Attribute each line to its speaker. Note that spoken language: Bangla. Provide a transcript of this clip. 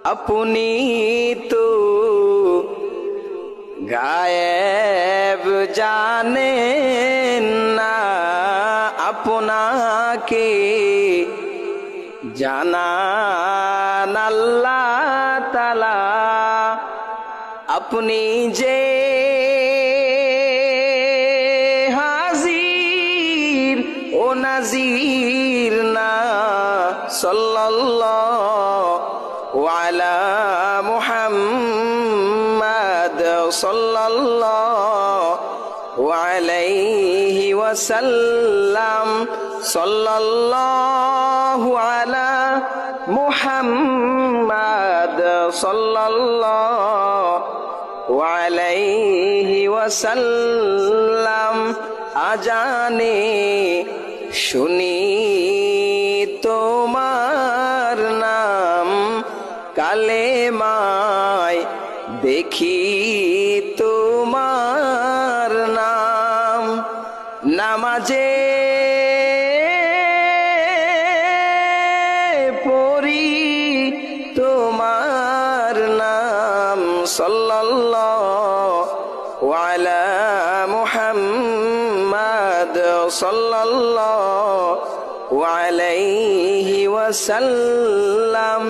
Speaker 1: अपनी तो गायब जाने ना अपना के জানান আল্লাহ তাআলা আপনি যে হাজির ও নাজির না সাল্লাল্লাহু আলা মুহাম্মাদ সাল্লাল্লাহু আলাইহি ওয়াসাল্লাম সাল্লাল্লাহু আলা মুহাম্মাদ সাল্লাল্লাহু আলাইহি ওয়াসাল্লাম আজানে শুনি তোমার নাম কালেমায় দেখি তোমার নাম নামাজে সাল্লাল্লাহু আলা মুহাম্মাদ সাল্লাল্লাহু আলাইহি ওয়াসাল্লাম।